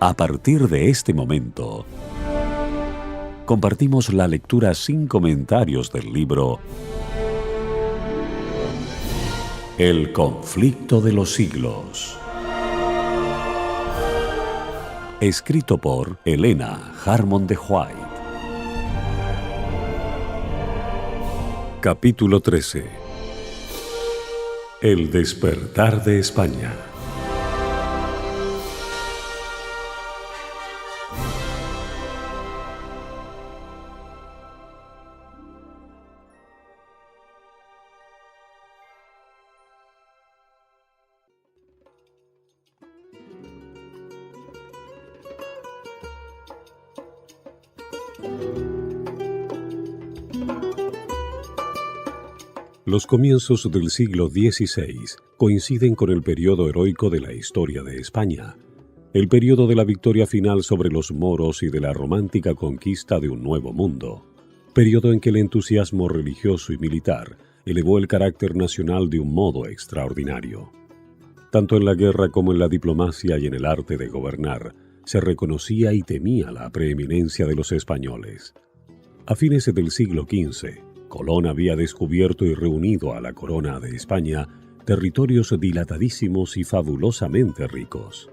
A partir de este momento, compartimos la lectura sin comentarios del libro El conflicto de los siglos, escrito por Helena Harmon de White. Capítulo 13. El despertar de España. Los comienzos del siglo XVI coinciden con el periodo heroico de la historia de España, el periodo de la victoria final sobre los moros y de la romántica conquista de un nuevo mundo, periodo en que el entusiasmo religioso y militar elevó el carácter nacional de un modo extraordinario. Tanto en la guerra como en la diplomacia y en el arte de gobernar, se reconocía y temía la preeminencia de los españoles. A fines del siglo XV, Colón había descubierto y reunido a la corona de España territorios dilatadísimos y fabulosamente ricos.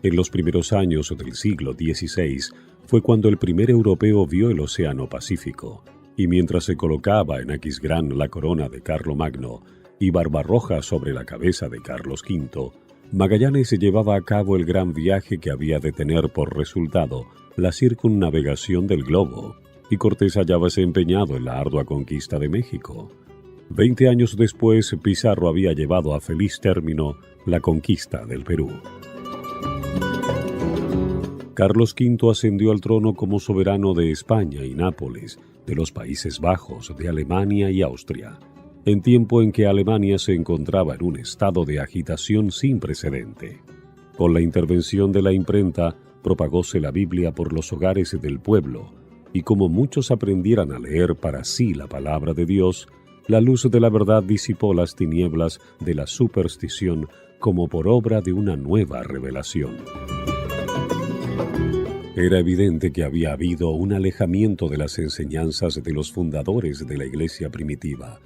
En los primeros años del siglo XVI fue cuando el primer europeo vio el Océano Pacífico, y mientras se colocaba en Aquisgrán la corona de Carlomagno y Barbarroja sobre la cabeza de Carlos V, Magallanes llevaba a cabo el gran viaje que había de tener por resultado la circunnavegación del globo, y Cortés hallábase empeñado en la ardua conquista de México. 20 años después, Pizarro había llevado a feliz término la conquista del Perú. Carlos V ascendió al trono como soberano de España y Nápoles, de los Países Bajos, de Alemania y Austria, en tiempo en que Alemania se encontraba en un estado de agitación sin precedente. Con la intervención de la imprenta, propagóse la Biblia por los hogares del pueblo, y como muchos aprendieran a leer para sí la palabra de Dios, la luz de la verdad disipó las tinieblas de la superstición como por obra de una nueva revelación. Era evidente que había habido un alejamiento de las enseñanzas de los fundadores de la Iglesia primitiva,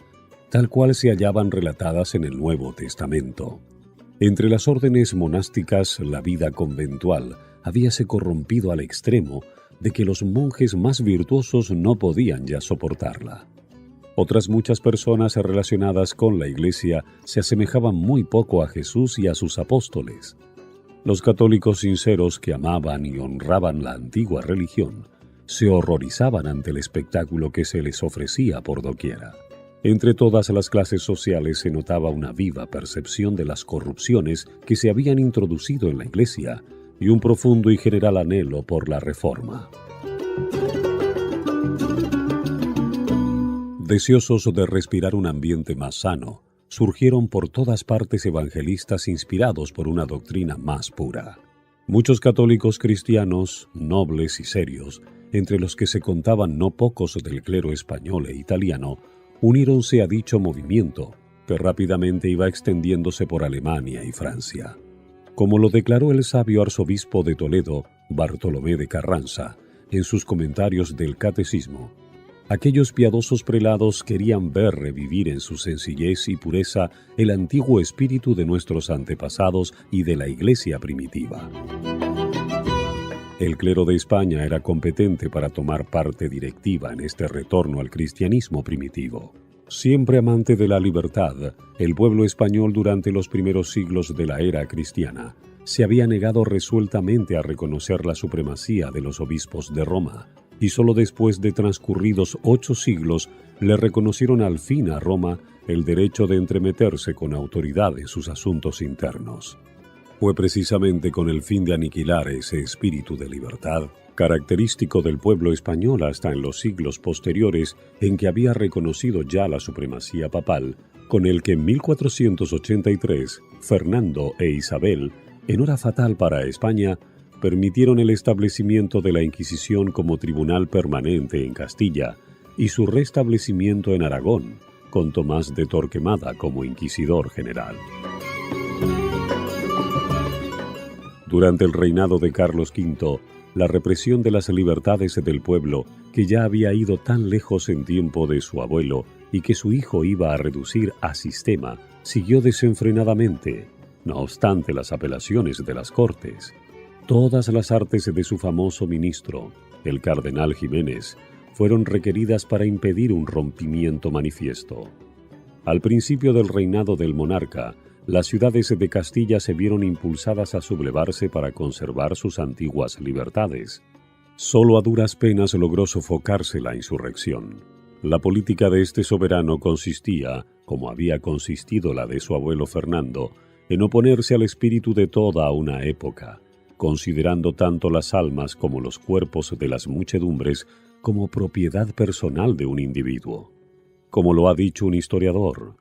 tal cual se hallaban relatadas en el Nuevo Testamento. Entre las órdenes monásticas, la vida conventual habíase corrompido al extremo de que los monjes más virtuosos no podían ya soportarla. Otras muchas personas relacionadas con la Iglesia se asemejaban muy poco a Jesús y a sus apóstoles. Los católicos sinceros que amaban y honraban la antigua religión se horrorizaban ante el espectáculo que se les ofrecía por doquiera. Entre todas las clases sociales se notaba una viva percepción de las corrupciones que se habían introducido en la Iglesia y un profundo y general anhelo por la reforma. Deseosos de respirar un ambiente más sano, surgieron por todas partes evangelistas inspirados por una doctrina más pura. Muchos católicos cristianos, nobles y serios, entre los que se contaban no pocos del clero español e italiano, uníronse a dicho movimiento, que rápidamente iba extendiéndose por Alemania y Francia. Como lo declaró el sabio arzobispo de Toledo, Bartolomé de Carranza, en sus comentarios del Catecismo, aquellos piadosos prelados querían ver revivir en su sencillez y pureza el antiguo espíritu de nuestros antepasados y de la Iglesia primitiva. El clero de España era competente para tomar parte directiva en este retorno al cristianismo primitivo. Siempre amante de la libertad, el pueblo español durante los primeros siglos de la era cristiana se había negado resueltamente a reconocer la supremacía de los obispos de Roma, y solo después de transcurridos 8 siglos le reconocieron al fin a Roma el derecho de entremeterse con autoridad en sus asuntos internos. Fue precisamente con el fin de aniquilar ese espíritu de libertad, característico del pueblo español hasta en los siglos posteriores en que había reconocido ya la supremacía papal, con el que en 1483 Fernando e Isabel, en hora fatal para España, permitieron el establecimiento de la Inquisición como tribunal permanente en Castilla y su restablecimiento en Aragón, con Tomás de Torquemada como inquisidor general. Durante el reinado de Carlos V, la represión de las libertades del pueblo, que ya había ido tan lejos en tiempo de su abuelo y que su hijo iba a reducir a sistema, siguió desenfrenadamente, no obstante las apelaciones de las Cortes. Todas las artes de su famoso ministro, el cardenal Ximénez, fueron requeridas para impedir un rompimiento manifiesto. Al principio del reinado del monarca, las ciudades de Castilla se vieron impulsadas a sublevarse para conservar sus antiguas libertades. Solo a duras penas logró sofocarse la insurrección. La política de este soberano consistía, como había consistido la de su abuelo Fernando, en oponerse al espíritu de toda una época, considerando tanto las almas como los cuerpos de las muchedumbres como propiedad personal de un individuo. Como lo ha dicho un historiador,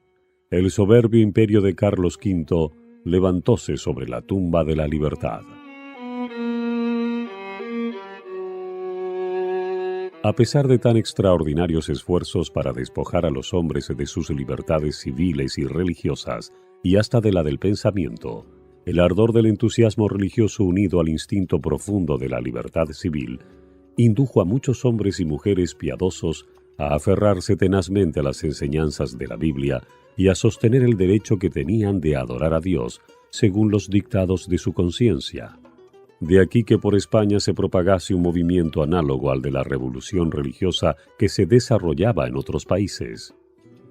el soberbio imperio de Carlos V levantóse sobre la tumba de la libertad. A pesar de tan extraordinarios esfuerzos para despojar a los hombres de sus libertades civiles y religiosas, y hasta de la del pensamiento, el ardor del entusiasmo religioso unido al instinto profundo de la libertad civil, indujo a muchos hombres y mujeres piadosos a aferrarse tenazmente a las enseñanzas de la Biblia y a sostener el derecho que tenían de adorar a Dios según los dictados de su conciencia. De aquí que por España se propagase un movimiento análogo al de la revolución religiosa que se desarrollaba en otros países.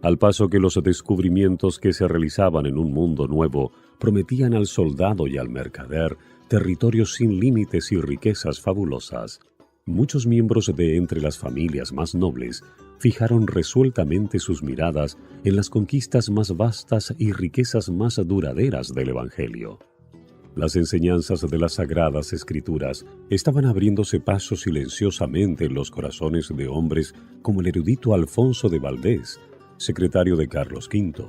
Al paso que los descubrimientos que se realizaban en un mundo nuevo prometían al soldado y al mercader territorios sin límites y riquezas fabulosas, muchos miembros de entre las familias más nobles fijaron resueltamente sus miradas en las conquistas más vastas y riquezas más duraderas del Evangelio. Las enseñanzas de las Sagradas Escrituras estaban abriéndose paso silenciosamente en los corazones de hombres como el erudito Alfonso de Valdés, secretario de Carlos V,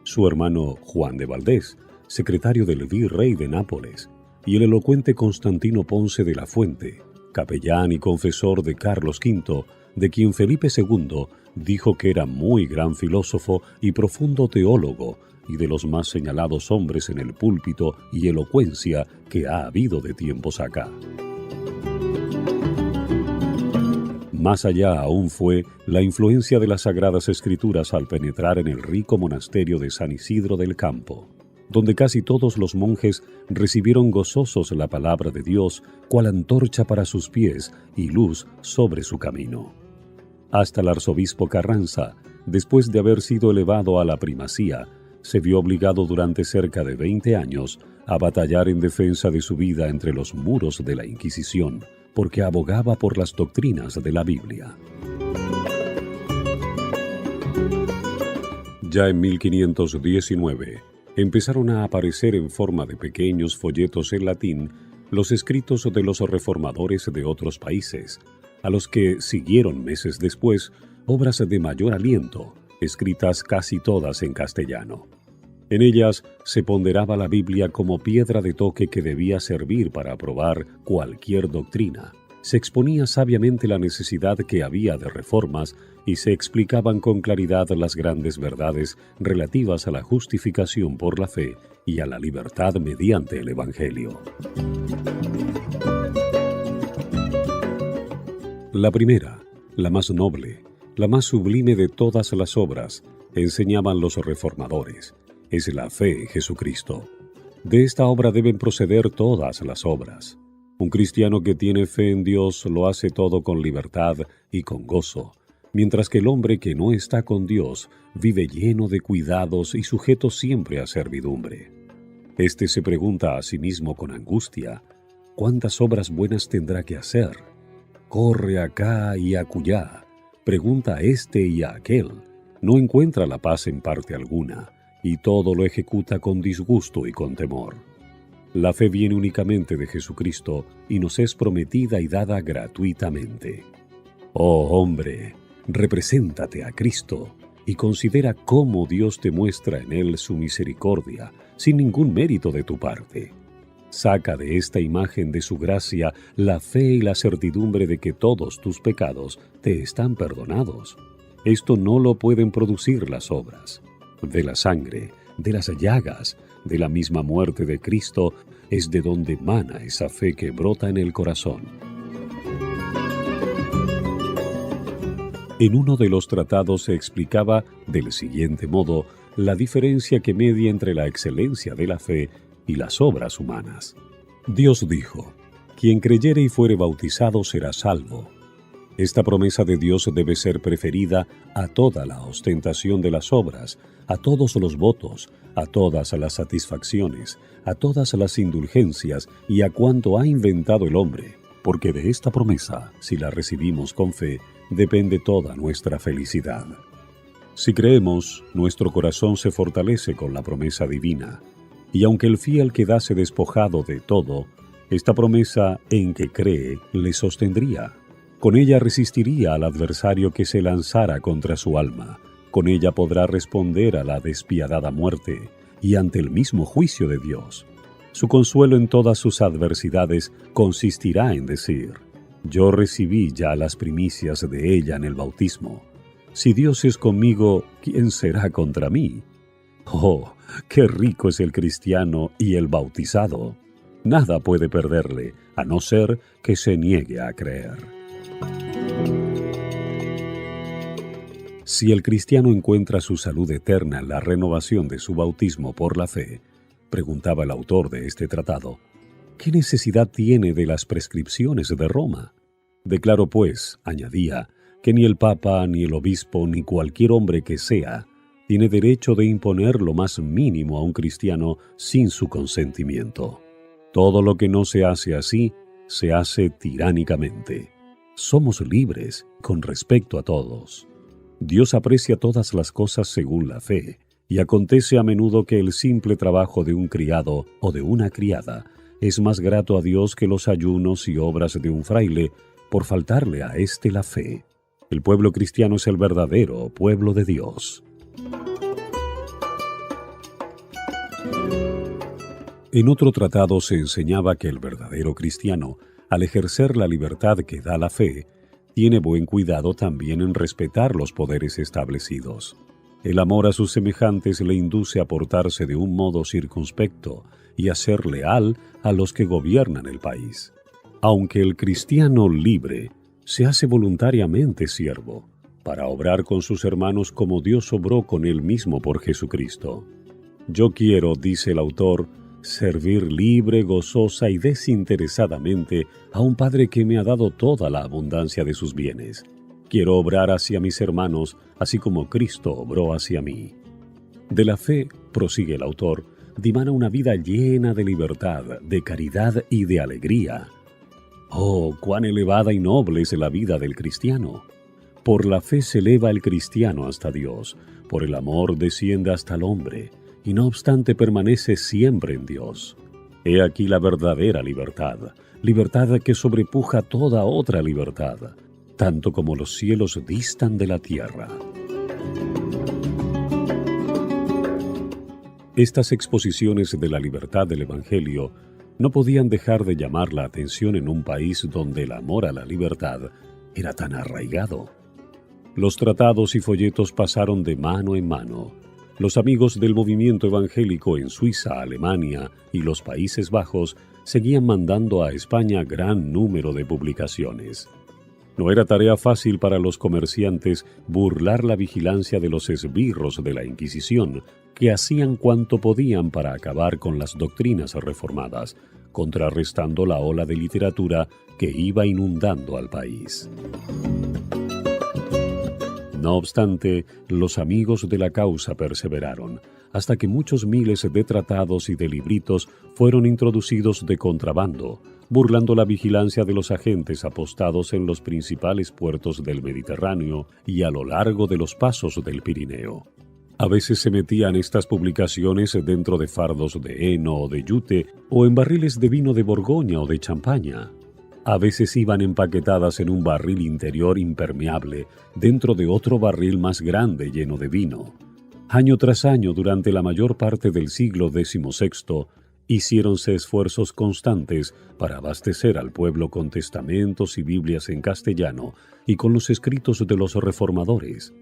su hermano Juan de Valdés, secretario del virrey de Nápoles, y el elocuente Constantino Ponce de la Fuente, capellán y confesor de Carlos V, de quien Felipe II dijo que era muy gran filósofo y profundo teólogo, y de los más señalados hombres en el púlpito y elocuencia que ha habido de tiempos acá. Más allá aún fue la influencia de las Sagradas Escrituras al penetrar en el rico monasterio de San Isidro del Campo, donde casi todos los monjes recibieron gozosos la palabra de Dios, cual antorcha para sus pies y luz sobre su camino. Hasta el arzobispo Carranza, después de haber sido elevado a la primacía, se vio obligado durante cerca de 20 años a batallar en defensa de su vida entre los muros de la Inquisición, porque abogaba por las doctrinas de la Biblia. Ya en 1519, empezaron a aparecer en forma de pequeños folletos en latín los escritos de los reformadores de otros países, a los que siguieron meses después obras de mayor aliento, escritas casi todas en castellano. En ellas se ponderaba la Biblia como piedra de toque que debía servir para aprobar cualquier doctrina. Se exponía sabiamente la necesidad que había de reformas y se explicaban con claridad las grandes verdades relativas a la justificación por la fe y a la libertad mediante el Evangelio. La primera, la más noble, la más sublime de todas las obras, enseñaban los reformadores, es la fe en Jesucristo. De esta obra deben proceder todas las obras. Un cristiano que tiene fe en Dios lo hace todo con libertad y con gozo, mientras que el hombre que no está con Dios vive lleno de cuidados y sujeto siempre a servidumbre. Este se pregunta a sí mismo con angustia, ¿cuántas obras buenas tendrá que hacer? Corre acá y acullá, pregunta a este y a aquel, no encuentra la paz en parte alguna, y todo lo ejecuta con disgusto y con temor. La fe viene únicamente de Jesucristo y nos es prometida y dada gratuitamente. Oh hombre, represéntate a Cristo y considera cómo Dios te muestra en Él su misericordia, sin ningún mérito de tu parte. Saca de esta imagen de su gracia la fe y la certidumbre de que todos tus pecados te están perdonados. Esto no lo pueden producir las obras. De la sangre, de las llagas, de la misma muerte de Cristo, es de donde emana esa fe que brota en el corazón. En uno de los tratados se explicaba del siguiente modo la diferencia que media entre la excelencia de la fe y las obras humanas. Dios dijo: «Quien creyere y fuere bautizado será salvo». Esta promesa de Dios debe ser preferida a toda la ostentación de las obras, a todos los votos, a todas las satisfacciones, a todas las indulgencias y a cuanto ha inventado el hombre, porque de esta promesa, si la recibimos con fe, depende toda nuestra felicidad. Si creemos, nuestro corazón se fortalece con la promesa divina, y aunque el fiel quedase despojado de todo, esta promesa en que cree le sostendría. Con ella resistiría al adversario que se lanzara contra su alma. Con ella podrá responder a la despiadada muerte y ante el mismo juicio de Dios. Su consuelo en todas sus adversidades consistirá en decir: «Yo recibí ya las primicias de ella en el bautismo. Si Dios es conmigo, ¿quién será contra mí?». ¡Oh, qué rico es el cristiano y el bautizado! Nada puede perderle, a no ser que se niegue a creer. Si el cristiano encuentra su salud eterna en la renovación de su bautismo por la fe, preguntaba el autor de este tratado, ¿qué necesidad tiene de las prescripciones de Roma? Declaro, pues, añadía, que ni el Papa, ni el obispo, ni cualquier hombre que sea, tiene derecho de imponer lo más mínimo a un cristiano sin su consentimiento. Todo lo que no se hace así, se hace tiránicamente. Somos libres con respecto a todos. Dios aprecia todas las cosas según la fe, y acontece a menudo que el simple trabajo de un criado o de una criada es más grato a Dios que los ayunos y obras de un fraile, por faltarle a éste la fe. El pueblo cristiano es el verdadero pueblo de Dios. En otro tratado se enseñaba que el verdadero cristiano, al ejercer la libertad que da la fe, tiene buen cuidado también en respetar los poderes establecidos. El amor a sus semejantes le induce a portarse de un modo circunspecto y a ser leal a los que gobiernan el país. Aunque el cristiano libre se hace voluntariamente siervo, para obrar con sus hermanos como Dios obró con él mismo por Jesucristo. Yo quiero, dice el autor, servir libre, gozosa y desinteresadamente a un Padre que me ha dado toda la abundancia de sus bienes. Quiero obrar hacia mis hermanos, así como Cristo obró hacia mí. De la fe, prosigue el autor, dimana una vida llena de libertad, de caridad y de alegría. ¡Oh, cuán elevada y noble es la vida del cristiano! Por la fe se eleva el cristiano hasta Dios, por el amor desciende hasta el hombre, y no obstante permanece siempre en Dios. He aquí la verdadera libertad, libertad que sobrepuja toda otra libertad, tanto como los cielos distan de la tierra. Estas exposiciones de la libertad del Evangelio no podían dejar de llamar la atención en un país donde el amor a la libertad era tan arraigado. Los tratados y folletos pasaron de mano en mano. Los amigos del movimiento evangélico en Suiza, Alemania y los Países Bajos seguían mandando a España gran número de publicaciones. No era tarea fácil para los comerciantes burlar la vigilancia de los esbirros de la Inquisición, que hacían cuanto podían para acabar con las doctrinas reformadas, contrarrestando la ola de literatura que iba inundando al país. No obstante, los amigos de la causa perseveraron, hasta que muchos miles de tratados y de libritos fueron introducidos de contrabando, burlando la vigilancia de los agentes apostados en los principales puertos del Mediterráneo y a lo largo de los pasos del Pirineo. A veces se metían estas publicaciones dentro de fardos de heno o de yute, o en barriles de vino de Borgoña o de Champaña. A veces iban empaquetadas en un barril interior impermeable, dentro de otro barril más grande lleno de vino. Año tras año, durante la mayor parte del siglo XVI, hiciéronse esfuerzos constantes para abastecer al pueblo con testamentos y Biblias en castellano y con los escritos de los reformadores.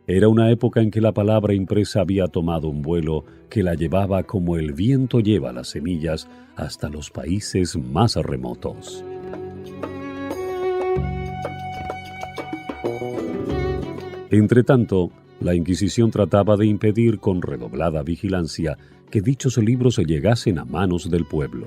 Era una época en que la palabra impresa había tomado un vuelo que la llevaba como el viento lleva las semillas hasta los países más remotos. Entretanto, la Inquisición trataba de impedir con redoblada vigilancia que dichos libros llegasen a manos del pueblo.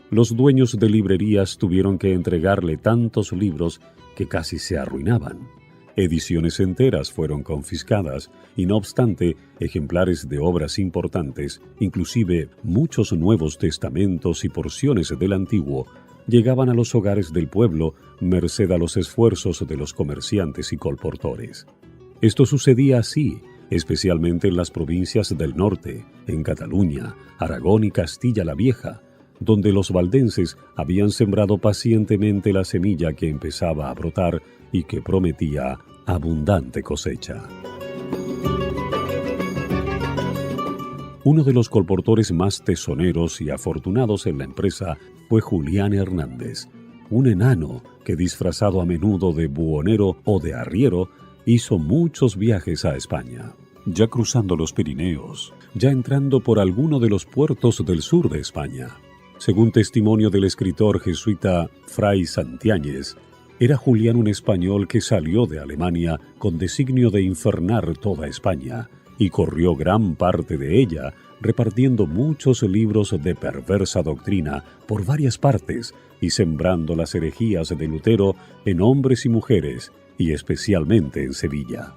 Los dueños de librerías tuvieron que entregarle tantos libros que casi se arruinaban. Ediciones enteras fueron confiscadas y, no obstante, ejemplares de obras importantes, inclusive muchos Nuevos Testamentos y porciones del Antiguo, llegaban a los hogares del pueblo merced a los esfuerzos de los comerciantes y colportores. Esto sucedía así, especialmente en las provincias del norte, en Cataluña, Aragón y Castilla la Vieja, donde los valdenses habían sembrado pacientemente la semilla que empezaba a brotar y que prometía abundante cosecha. Uno de los colportores más tesoneros y afortunados en la empresa fue Julián Hernández, un enano que, disfrazado a menudo de buhonero o de arriero, hizo muchos viajes a España. Ya cruzando los Pirineos, ya entrando por alguno de los puertos del sur de España. Según testimonio del escritor jesuita Fray Santiáñez, era Julián un español que salió de Alemania con designio de infernar toda España y corrió gran parte de ella, repartiendo muchos libros de perversa doctrina por varias partes y sembrando las herejías de Lutero en hombres y mujeres, y especialmente en Sevilla.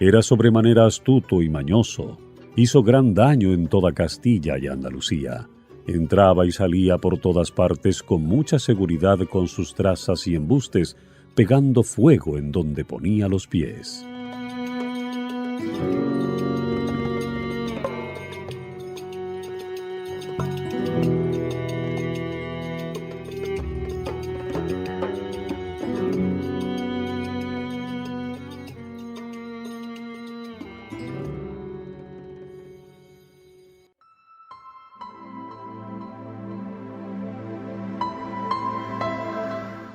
Era sobremanera astuto y mañoso, hizo gran daño en toda Castilla y Andalucía. Entraba y salía por todas partes con mucha seguridad con sus trazas y embustes, pegando fuego en donde ponía los pies.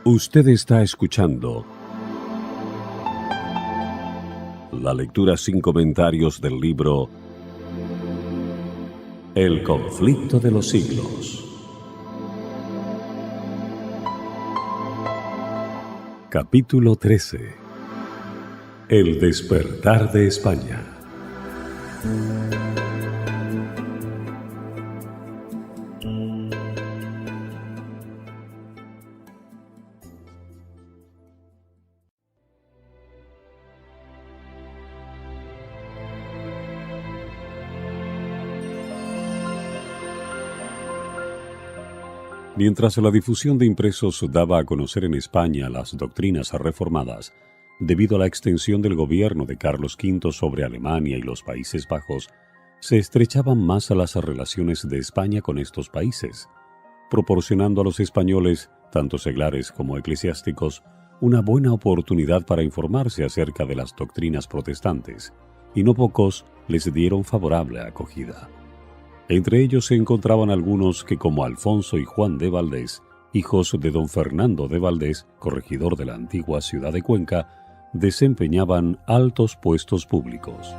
Usted está escuchando la lectura sin comentarios del libro El conflicto de los siglos. Capítulo 13. El despertar de España. Mientras la difusión de impresos daba a conocer en España las doctrinas reformadas, debido a la extensión del gobierno de Carlos V sobre Alemania y los Países Bajos, se estrechaban más a las relaciones de España con estos países, proporcionando a los españoles, tanto seglares como eclesiásticos, una buena oportunidad para informarse acerca de las doctrinas protestantes, y no pocos les dieron favorable acogida. Entre ellos se encontraban algunos que, como Alfonso y Juan de Valdés, hijos de don Fernando de Valdés, corregidor de la antigua ciudad de Cuenca, desempeñaban altos puestos públicos.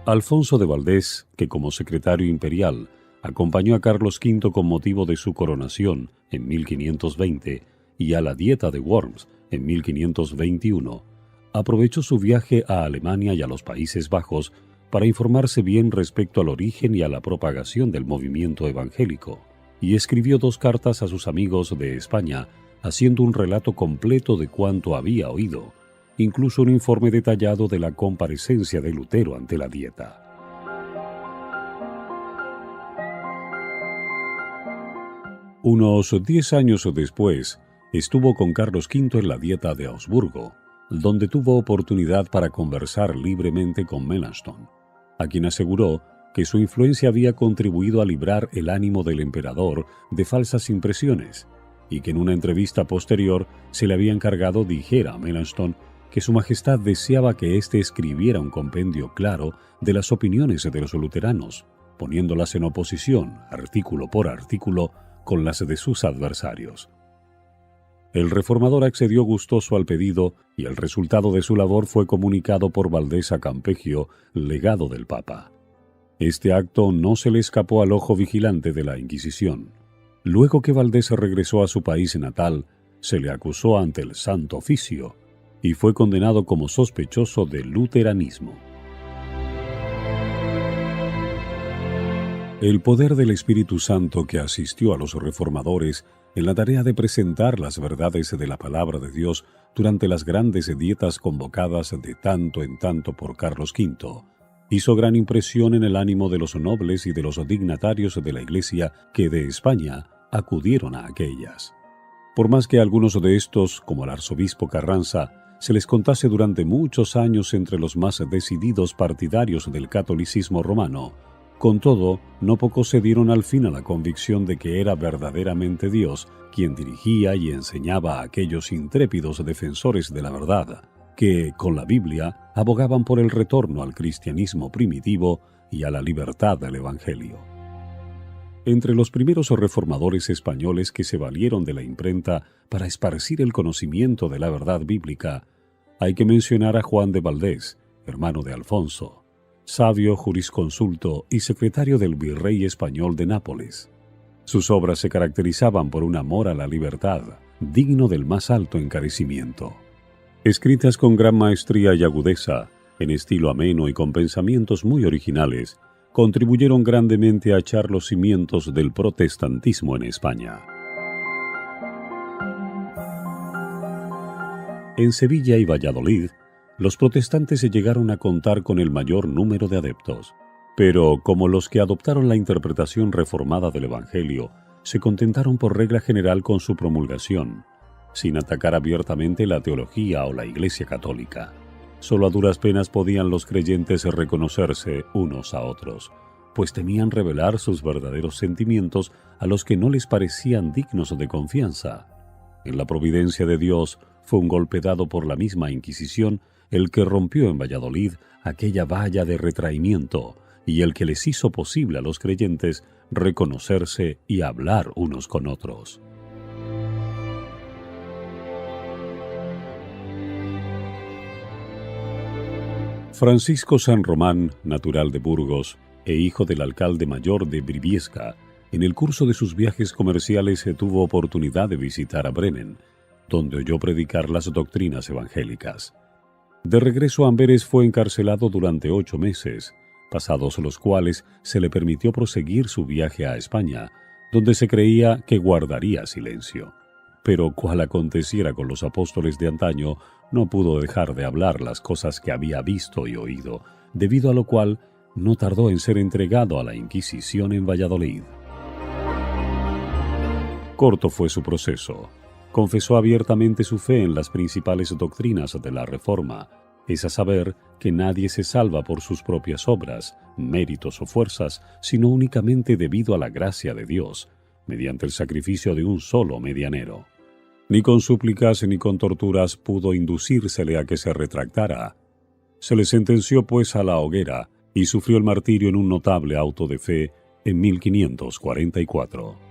Alfonso de Valdés, que como secretario imperial acompañó a Carlos V con motivo de su coronación en 1520 y a la Dieta de Worms en 1521, aprovechó su viaje a Alemania y a los Países Bajos para informarse bien respecto al origen y a la propagación del movimiento evangélico, y escribió 2 cartas a sus amigos de España, haciendo un relato completo de cuanto había oído, incluso un informe detallado de la comparecencia de Lutero ante la Dieta. Unos 10 años después, estuvo con Carlos V en la Dieta de Augsburgo, donde tuvo oportunidad para conversar libremente con Melanchthon, a quien aseguró que su influencia había contribuido a librar el ánimo del emperador de falsas impresiones, y que en una entrevista posterior se le había encargado dijera a Melanchthon que su majestad deseaba que éste escribiera un compendio claro de las opiniones de los luteranos, poniéndolas en oposición, artículo por artículo, con las de sus adversarios. El reformador accedió gustoso al pedido y el resultado de su labor fue comunicado por Valdés a Campeggio, legado del Papa. Este acto no se le escapó al ojo vigilante de la Inquisición. Luego que Valdés regresó a su país natal, se le acusó ante el Santo Oficio y fue condenado como sospechoso de luteranismo. El poder del Espíritu Santo que asistió a los reformadores en la tarea de presentar las verdades de la palabra de Dios durante las grandes dietas convocadas de tanto en tanto por Carlos V, hizo gran impresión en el ánimo de los nobles y de los dignatarios de la Iglesia que de España acudieron a aquellas. Por más que a algunos de estos, como el arzobispo Carranza, se les contase durante muchos años entre los más decididos partidarios del catolicismo romano, con todo, no pocos se dieron al fin a la convicción de que era verdaderamente Dios quien dirigía y enseñaba a aquellos intrépidos defensores de la verdad, que, con la Biblia, abogaban por el retorno al cristianismo primitivo y a la libertad del Evangelio. Entre los primeros reformadores españoles que se valieron de la imprenta para esparcir el conocimiento de la verdad bíblica, hay que mencionar a Juan de Valdés, hermano de Alfonso, sabio jurisconsulto y secretario del virrey español de Nápoles. Sus obras se caracterizaban por un amor a la libertad, digno del más alto encarecimiento. Escritas con gran maestría y agudeza, en estilo ameno y con pensamientos muy originales, contribuyeron grandemente a echar los cimientos del protestantismo en España. En Sevilla y Valladolid, los protestantes se llegaron a contar con el mayor número de adeptos, pero como los que adoptaron la interpretación reformada del Evangelio se contentaron por regla general con su promulgación, sin atacar abiertamente la teología o la Iglesia católica. Solo a duras penas podían los creyentes reconocerse unos a otros, pues temían revelar sus verdaderos sentimientos a los que no les parecían dignos de confianza. En la providencia de Dios fue un golpe dado por la misma Inquisición el que rompió en Valladolid aquella valla de retraimiento y el que les hizo posible a los creyentes reconocerse y hablar unos con otros. Francisco San Román, natural de Burgos e hijo del alcalde mayor de Briviesca, en el curso de sus viajes comerciales tuvo oportunidad de visitar a Bremen, donde oyó predicar las doctrinas evangélicas. De regreso a Amberes fue encarcelado durante 8 meses, pasados los cuales se le permitió proseguir su viaje a España, donde se creía que guardaría silencio. Pero cual aconteciera con los apóstoles de antaño, no pudo dejar de hablar las cosas que había visto y oído, debido a lo cual no tardó en ser entregado a la Inquisición en Valladolid. Corto fue su proceso. Confesó abiertamente su fe en las principales doctrinas de la Reforma, es a saber, que nadie se salva por sus propias obras, méritos o fuerzas, sino únicamente debido a la gracia de Dios, mediante el sacrificio de un solo medianero. Ni con súplicas ni con torturas pudo inducírsele a que se retractara. Se le sentenció pues a la hoguera y sufrió el martirio en un notable auto de fe en 1544.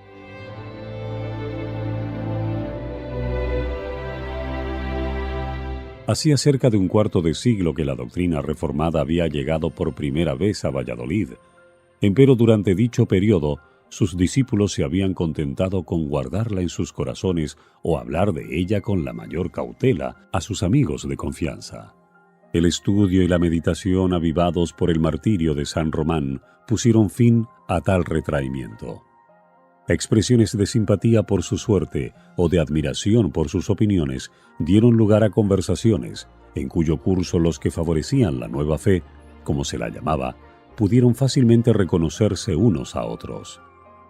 Hacía cerca de un cuarto de siglo que la doctrina reformada había llegado por primera vez a Valladolid. Empero durante dicho periodo, sus discípulos se habían contentado con guardarla en sus corazones o hablar de ella con la mayor cautela a sus amigos de confianza. El estudio y la meditación avivados por el martirio de San Román pusieron fin a tal retraimiento. Expresiones de simpatía por su suerte o de admiración por sus opiniones dieron lugar a conversaciones, en cuyo curso los que favorecían la nueva fe, como se la llamaba, pudieron fácilmente reconocerse unos a otros.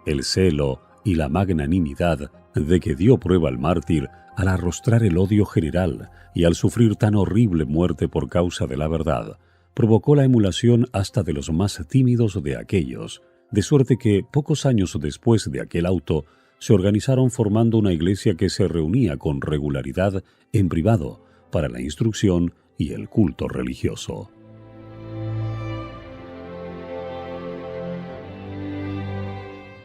El celo y la magnanimidad de que dio prueba el mártir al arrostrar el odio general y al sufrir tan horrible muerte por causa de la verdad, provocó la emulación hasta de los más tímidos de aquellos, de suerte que, pocos años después de aquel auto, se organizaron formando una iglesia que se reunía con regularidad en privado para la instrucción y el culto religioso.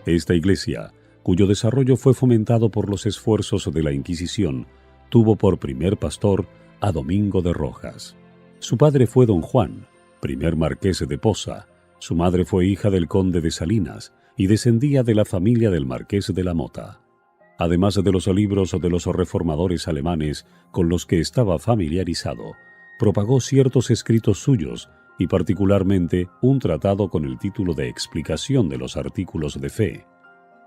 Esta iglesia, cuyo desarrollo fue fomentado por los esfuerzos de la Inquisición, tuvo por primer pastor a Domingo de Rojas. Su padre fue don Juan, primer marqués de Poza. Su madre fue hija del conde de Salinas y descendía de la familia del marqués de la Mota. Además de los libros de los reformadores alemanes con los que estaba familiarizado, propagó ciertos escritos suyos y particularmente un tratado con el título de Explicación de los Artículos de Fe,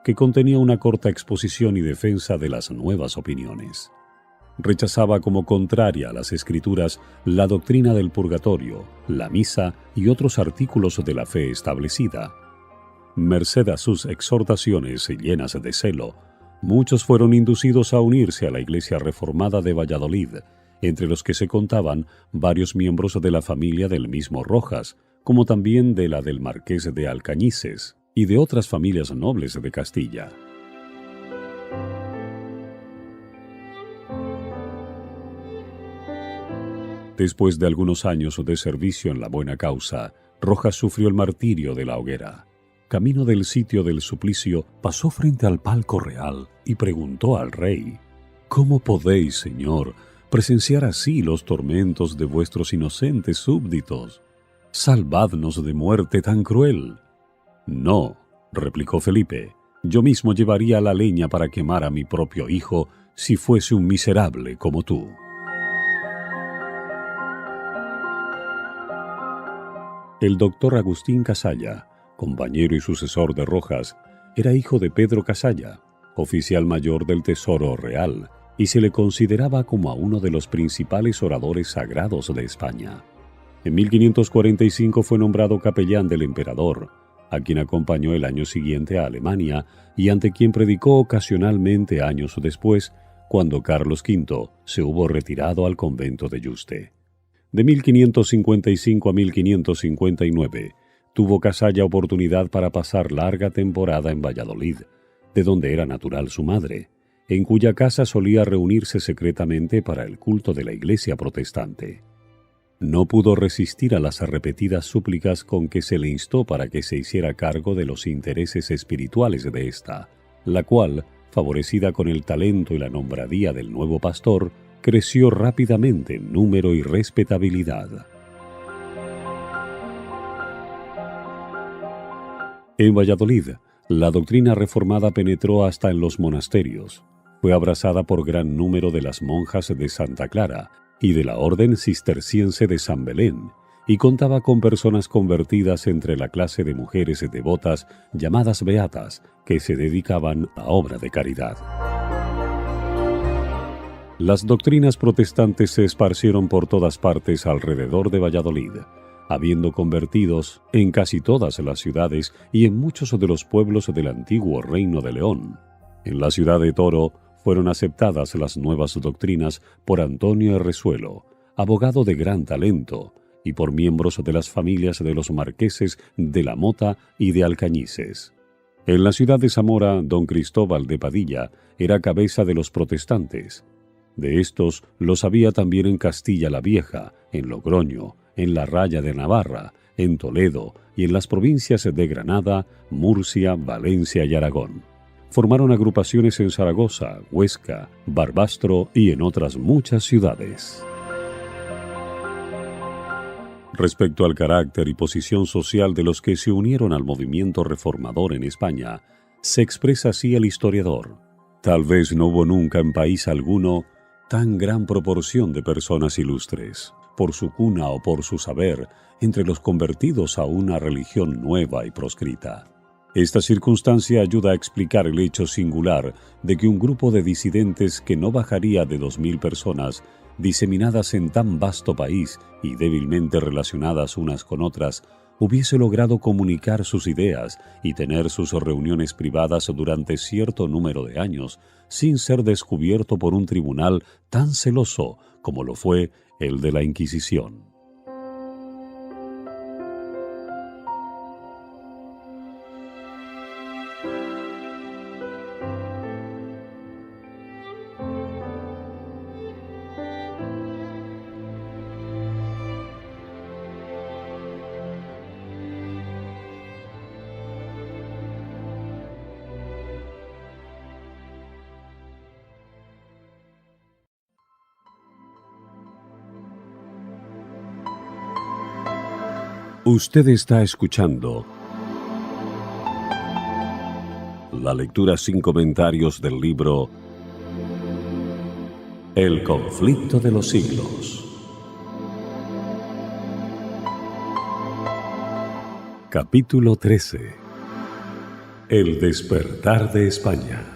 que contenía una corta exposición y defensa de las nuevas opiniones. Rechazaba como contraria a las Escrituras la doctrina del purgatorio, la misa y otros artículos de la fe establecida. Merced a sus exhortaciones llenas de celo, muchos fueron inducidos a unirse a la Iglesia Reformada de Valladolid, entre los que se contaban varios miembros de la familia del mismo Rojas, como también de la del Marqués de Alcañices y de otras familias nobles de Castilla. Después de algunos años de servicio en la buena causa, Rojas sufrió el martirio de la hoguera. Camino del sitio del suplicio, pasó frente al palco real y preguntó al rey: «¿Cómo podéis, señor, presenciar así los tormentos de vuestros inocentes súbditos? Salvadnos de muerte tan cruel». «No», replicó Felipe, «yo mismo llevaría la leña para quemar a mi propio hijo si fuese un miserable como tú». El doctor Agustín Casalla, compañero y sucesor de Rojas, era hijo de Pedro Casalla, oficial mayor del Tesoro Real, y se le consideraba como a uno de los principales oradores sagrados de España. En 1545 fue nombrado capellán del emperador, a quien acompañó el año siguiente a Alemania y ante quien predicó ocasionalmente años después, cuando Carlos V se hubo retirado al convento de Yuste. De 1555 a 1559, tuvo Casalla oportunidad para pasar larga temporada en Valladolid, de donde era natural su madre, en cuya casa solía reunirse secretamente para el culto de la Iglesia protestante. No pudo resistir a las repetidas súplicas con que se le instó para que se hiciera cargo de los intereses espirituales de ésta, la cual, favorecida con el talento y la nombradía del nuevo pastor, creció rápidamente en número y respetabilidad. En Valladolid, la doctrina reformada penetró hasta en los monasterios. Fue abrazada por gran número de las monjas de Santa Clara y de la Orden Cisterciense de San Belén, y contaba con personas convertidas entre la clase de mujeres devotas llamadas beatas, que se dedicaban a obra de caridad. Las doctrinas protestantes se esparcieron por todas partes alrededor de Valladolid, habiendo convertidos en casi todas las ciudades y en muchos de los pueblos del antiguo Reino de León. En la ciudad de Toro fueron aceptadas las nuevas doctrinas por Antonio Herrezuelo, abogado de gran talento, y por miembros de las familias de los marqueses de la Mota y de Alcañices. En la ciudad de Zamora, don Cristóbal de Padilla era cabeza de los protestantes. De estos los había también en Castilla la Vieja, en Logroño, en la Raya de Navarra, en Toledo y en las provincias de Granada, Murcia, Valencia y Aragón. Formaron agrupaciones en Zaragoza, Huesca, Barbastro y en otras muchas ciudades. Respecto al carácter y posición social de los que se unieron al movimiento reformador en España, se expresa así el historiador: tal vez no hubo nunca en país alguno tan gran proporción de personas ilustres, por su cuna o por su saber, entre los convertidos a una religión nueva y proscrita. Esta circunstancia ayuda a explicar el hecho singular de que un grupo de disidentes que no bajaría de 2000 personas, diseminadas en tan vasto país y débilmente relacionadas unas con otras, hubiese logrado comunicar sus ideas y tener sus reuniones privadas durante cierto número de años, sin ser descubierto por un tribunal tan celoso como lo fue el de la Inquisición. Usted está escuchando la lectura sin comentarios del libro El conflicto de los siglos. Capítulo 13. El despertar de España.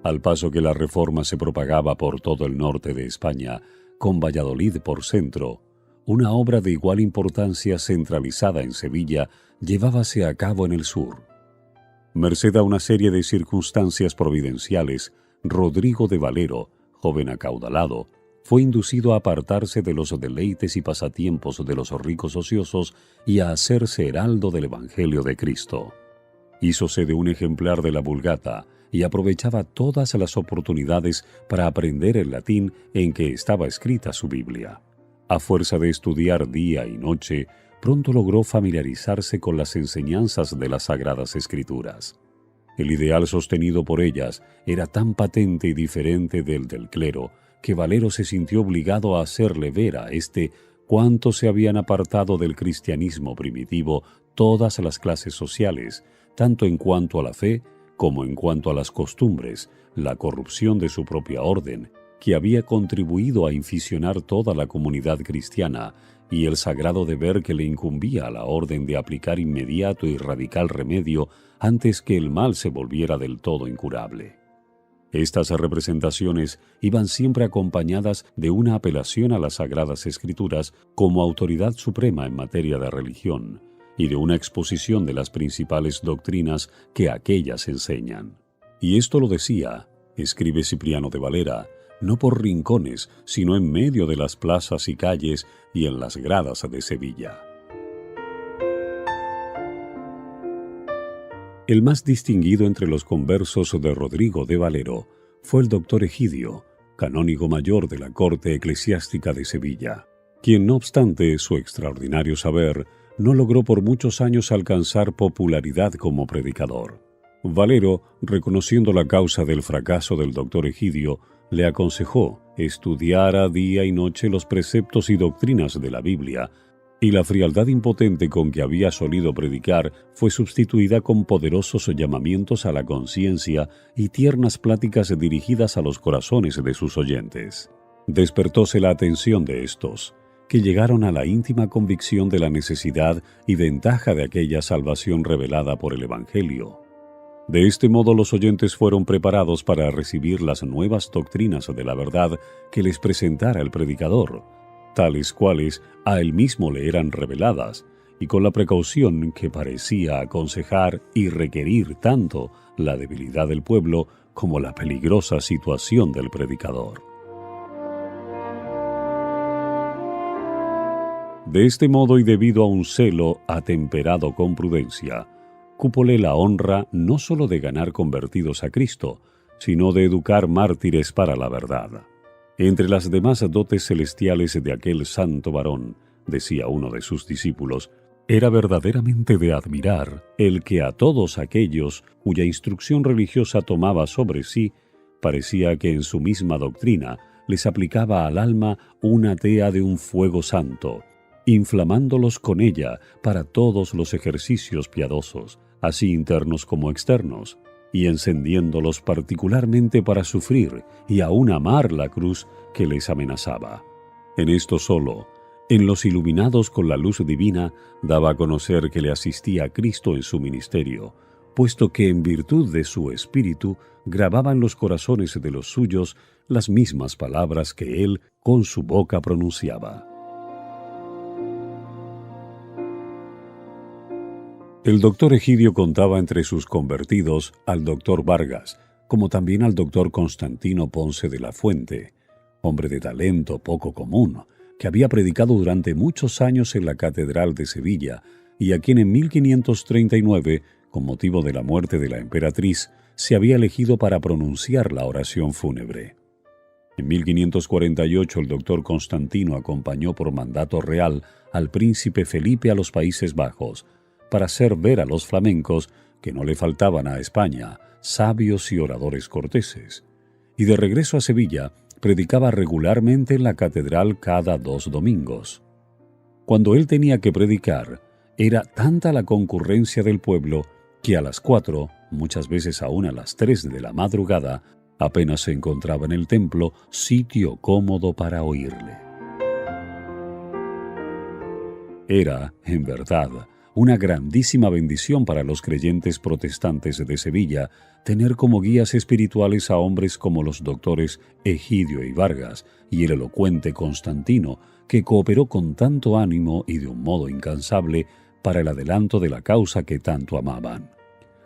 Al paso que la Reforma se propagaba por todo el norte de España, con Valladolid por centro, una obra de igual importancia centralizada en Sevilla llevábase a cabo en el sur. Merced a una serie de circunstancias providenciales, Rodrigo de Valero, joven acaudalado, fue inducido a apartarse de los deleites y pasatiempos de los ricos ociosos y a hacerse heraldo del Evangelio de Cristo. Hízose de un ejemplar de la Vulgata y aprovechaba todas las oportunidades para aprender el latín en que estaba escrita su Biblia. A fuerza de estudiar día y noche, pronto logró familiarizarse con las enseñanzas de las Sagradas Escrituras. El ideal sostenido por ellas era tan patente y diferente del clero que Valero se sintió obligado a hacerle ver a éste cuánto se habían apartado del cristianismo primitivo todas las clases sociales, tanto en cuanto a la fe como en cuanto a las costumbres, la corrupción de su propia orden, que había contribuido a inficionar toda la comunidad cristiana, y el sagrado deber que le incumbía a la orden de aplicar inmediato y radical remedio antes que el mal se volviera del todo incurable. Estas representaciones iban siempre acompañadas de una apelación a las Sagradas Escrituras como autoridad suprema en materia de religión, y de una exposición de las principales doctrinas que aquellas enseñan. Y esto lo decía, escribe Cipriano de Valera, no por rincones, sino en medio de las plazas y calles y en las gradas de Sevilla. El más distinguido entre los conversos de Rodrigo de Valero fue el doctor Egidio, canónigo mayor de la corte eclesiástica de Sevilla, quien, no obstante su extraordinario saber, no logró por muchos años alcanzar popularidad como predicador. Valero, reconociendo la causa del fracaso del doctor Egidio, le aconsejó estudiara día y noche los preceptos y doctrinas de la Biblia, y la frialdad impotente con que había solido predicar fue sustituida con poderosos llamamientos a la conciencia y tiernas pláticas dirigidas a los corazones de sus oyentes. Despertóse la atención de estos, que llegaron a la íntima convicción de la necesidad y ventaja de aquella salvación revelada por el Evangelio. De este modo los oyentes fueron preparados para recibir las nuevas doctrinas de la verdad que les presentara el predicador, tales cuales a él mismo le eran reveladas, y con la precaución que parecía aconsejar y requerir tanto la debilidad del pueblo como la peligrosa situación del predicador. De este modo y debido a un celo atemperado con prudencia, cúpole la honra no sólo de ganar convertidos a Cristo, sino de educar mártires para la verdad. Entre las demás dotes celestiales de aquel santo varón, decía uno de sus discípulos, era verdaderamente de admirar el que a todos aquellos cuya instrucción religiosa tomaba sobre sí, parecía que en su misma doctrina les aplicaba al alma una tea de un fuego santo, inflamándolos con ella para todos los ejercicios piadosos, así internos como externos, y encendiéndolos particularmente para sufrir y aún amar la cruz que les amenazaba. En esto solo, en los iluminados con la luz divina, daba a conocer que le asistía Cristo en su ministerio, puesto que en virtud de su espíritu grababa en los corazones de los suyos las mismas palabras que él con su boca pronunciaba. El doctor Egidio contaba entre sus convertidos al doctor Vargas, como también al doctor Constantino Ponce de la Fuente, hombre de talento poco común, que había predicado durante muchos años en la Catedral de Sevilla y a quien en 1539, con motivo de la muerte de la emperatriz, se había elegido para pronunciar la oración fúnebre. En 1548 el doctor Constantino acompañó por mandato real al príncipe Felipe a los Países Bajos para hacer ver a los flamencos que no le faltaban a España sabios y oradores corteses. Y de regreso a Sevilla, predicaba regularmente en la catedral cada 2 domingos. Cuando él tenía que predicar, era tanta la concurrencia del pueblo que a las 4, muchas veces aún a las 3 de la madrugada, apenas se encontraba en el templo sitio cómodo para oírle. Era, en verdad, una grandísima bendición para los creyentes protestantes de Sevilla tener como guías espirituales a hombres como los doctores Egidio y Vargas y el elocuente Constantino, que cooperó con tanto ánimo y de un modo incansable para el adelanto de la causa que tanto amaban.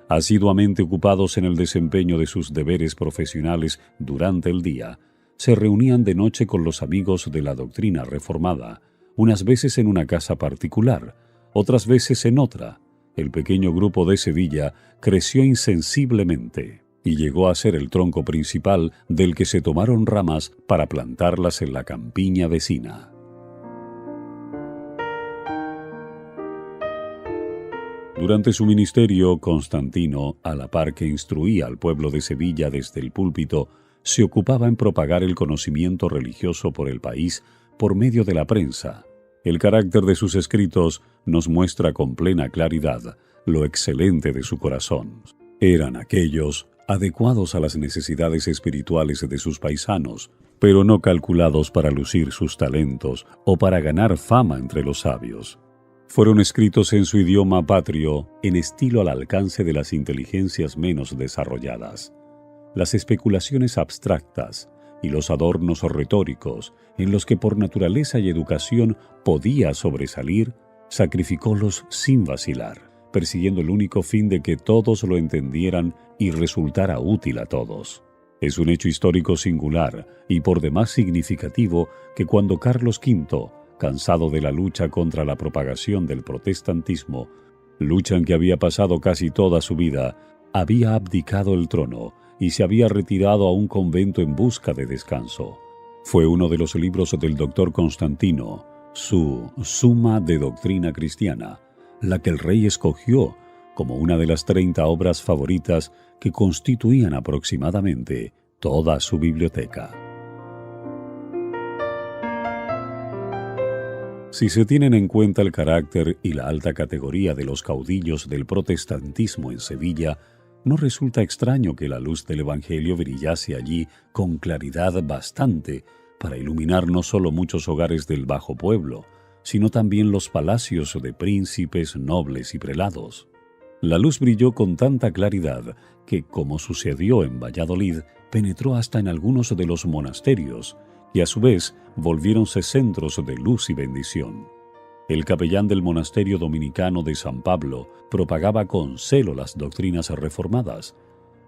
Asiduamente ocupados en el desempeño de sus deberes profesionales durante el día, se reunían de noche con los amigos de la doctrina reformada, unas veces en una casa particular, otras veces en otra. El pequeño grupo de Sevilla creció insensiblemente y llegó a ser el tronco principal del que se tomaron ramas para plantarlas en la campiña vecina. Durante su ministerio, Constantino, a la par que instruía al pueblo de Sevilla desde el púlpito, se ocupaba en propagar el conocimiento religioso por el país por medio de la prensa. El carácter de sus escritos nos muestra con plena claridad lo excelente de su corazón. Eran aquellos adecuados a las necesidades espirituales de sus paisanos, pero no calculados para lucir sus talentos o para ganar fama entre los sabios. Fueron escritos en su idioma patrio, en estilo al alcance de las inteligencias menos desarrolladas. Las especulaciones abstractas y los adornos retóricos, en los que por naturaleza y educación podía sobresalir, sacrificólos sin vacilar, persiguiendo el único fin de que todos lo entendieran y resultara útil a todos. Es un hecho histórico singular y por demás significativo que cuando Carlos V, cansado de la lucha contra la propagación del protestantismo, lucha en que había pasado casi toda su vida, había abdicado el trono y se había retirado a un convento en busca de descanso. Fue uno de los libros del doctor Constantino, su Suma de Doctrina Cristiana, la que el rey escogió como una de las 30 obras favoritas que constituían aproximadamente toda su biblioteca. Si se tienen en cuenta el carácter y la alta categoría de los caudillos del protestantismo en Sevilla, no resulta extraño que la luz del Evangelio brillase allí con claridad bastante para iluminar no solo muchos hogares del bajo pueblo, sino también los palacios de príncipes, nobles y prelados. La luz brilló con tanta claridad que, como sucedió en Valladolid, penetró hasta en algunos de los monasterios, que a su vez volviéronse centros de luz y bendición. El capellán del monasterio dominicano de San Pablo propagaba con celo las doctrinas reformadas.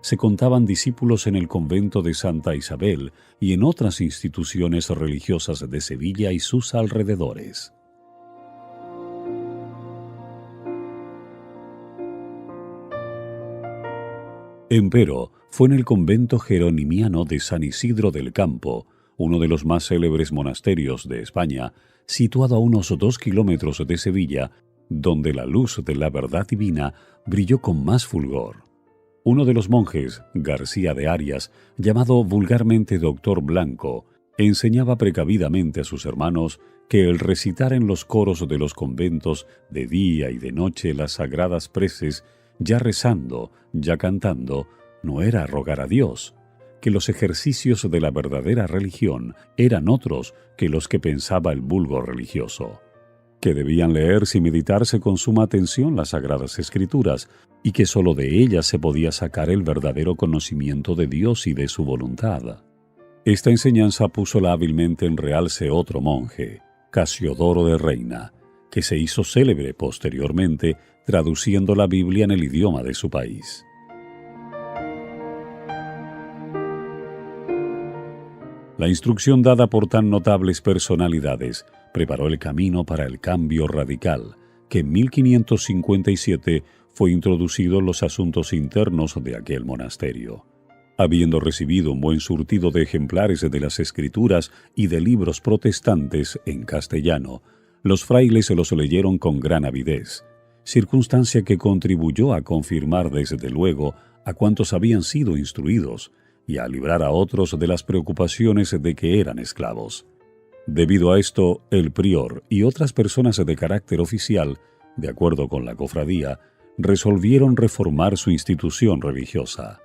Se contaban discípulos en el convento de Santa Isabel y en otras instituciones religiosas de Sevilla y sus alrededores. Empero, fue en el convento jeronimiano de San Isidro del Campo, uno de los más célebres monasterios de España, situado a unos 2 kilómetros de Sevilla, donde la luz de la verdad divina brilló con más fulgor. Uno de los monjes, García de Arias, llamado vulgarmente Doctor Blanco, enseñaba precavidamente a sus hermanos que el recitar en los coros de los conventos de día y de noche las sagradas preces, ya rezando, ya cantando, no era rogar a Dios, que los ejercicios de la verdadera religión eran otros que los que pensaba el vulgo religioso, que debían leerse y meditarse con suma atención las Sagradas Escrituras y que sólo de ellas se podía sacar el verdadero conocimiento de Dios y de su voluntad. Esta enseñanza púsola hábilmente en realce otro monje, Casiodoro de Reina, que se hizo célebre posteriormente traduciendo la Biblia en el idioma de su país. La instrucción dada por tan notables personalidades preparó el camino para el cambio radical, que en 1557 fue introducido en los asuntos internos de aquel monasterio. Habiendo recibido un buen surtido de ejemplares de las Escrituras y de libros protestantes en castellano, los frailes se los leyeron con gran avidez, circunstancia que contribuyó a confirmar desde luego a cuantos habían sido instruidos y a librar a otros de las preocupaciones de que eran esclavos. Debido a esto, el prior y otras personas de carácter oficial, de acuerdo con la cofradía, resolvieron reformar su institución religiosa.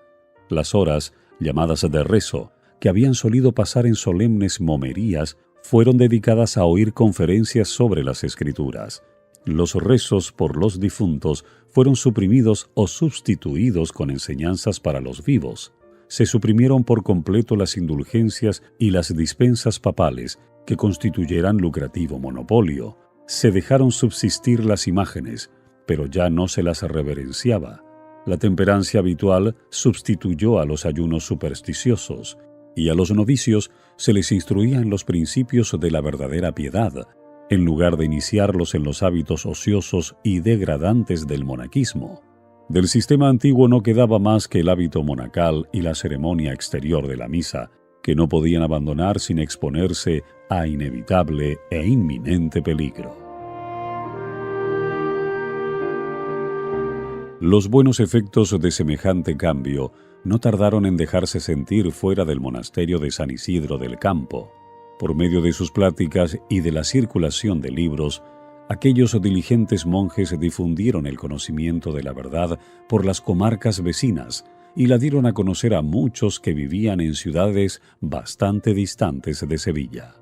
Las horas, llamadas de rezo, que habían solido pasar en solemnes momerías, fueron dedicadas a oír conferencias sobre las Escrituras. Los rezos por los difuntos fueron suprimidos o sustituidos con enseñanzas para los vivos. Se suprimieron por completo las indulgencias y las dispensas papales, que constituyeran lucrativo monopolio. Se dejaron subsistir las imágenes, pero ya no se las reverenciaba. La temperancia habitual sustituyó a los ayunos supersticiosos, y a los novicios se les instruía en los principios de la verdadera piedad, en lugar de iniciarlos en los hábitos ociosos y degradantes del monaquismo. Del sistema antiguo no quedaba más que el hábito monacal y la ceremonia exterior de la misa, que no podían abandonar sin exponerse a inevitable e inminente peligro. Los buenos efectos de semejante cambio no tardaron en dejarse sentir fuera del monasterio de San Isidro del Campo. Por medio de sus pláticas y de la circulación de libros, aquellos diligentes monjes difundieron el conocimiento de la verdad por las comarcas vecinas y la dieron a conocer a muchos que vivían en ciudades bastante distantes de Sevilla.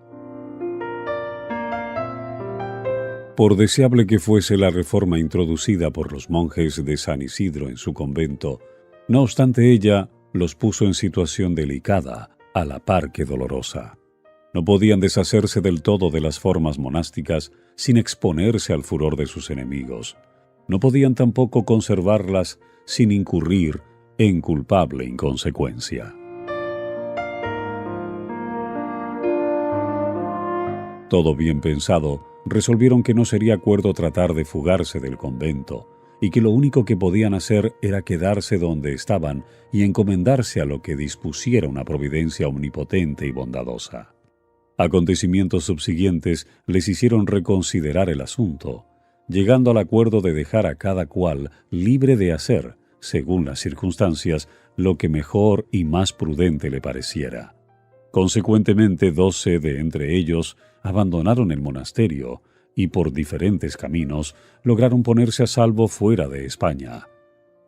Por deseable que fuese la reforma introducida por los monjes de San Isidro en su convento, no obstante ella los puso en situación delicada, a la par que dolorosa. No podían deshacerse del todo de las formas monásticas sin exponerse al furor de sus enemigos. No podían tampoco conservarlas sin incurrir en culpable inconsecuencia. Todo bien pensado, resolvieron que no sería acuerdo tratar de fugarse del convento y que lo único que podían hacer era quedarse donde estaban y encomendarse a lo que dispusiera una providencia omnipotente y bondadosa. Acontecimientos subsiguientes les hicieron reconsiderar el asunto, llegando al acuerdo de dejar a cada cual libre de hacer, según las circunstancias, lo que mejor y más prudente le pareciera. Consecuentemente, 12 de entre ellos abandonaron el monasterio y por diferentes caminos lograron ponerse a salvo fuera de España,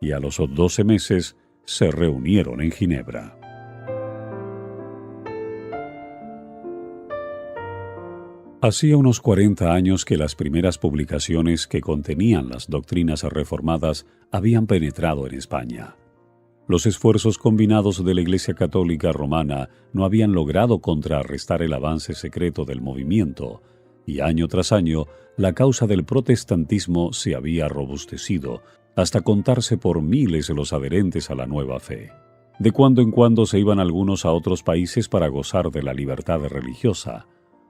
y a los 12 meses se reunieron en Ginebra. Hacía unos 40 años que las primeras publicaciones que contenían las doctrinas reformadas habían penetrado en España. Los esfuerzos combinados de la Iglesia Católica Romana no habían logrado contrarrestar el avance secreto del movimiento, y año tras año la causa del protestantismo se había robustecido, hasta contarse por miles los adherentes a la nueva fe. De cuando en cuando se iban algunos a otros países para gozar de la libertad religiosa.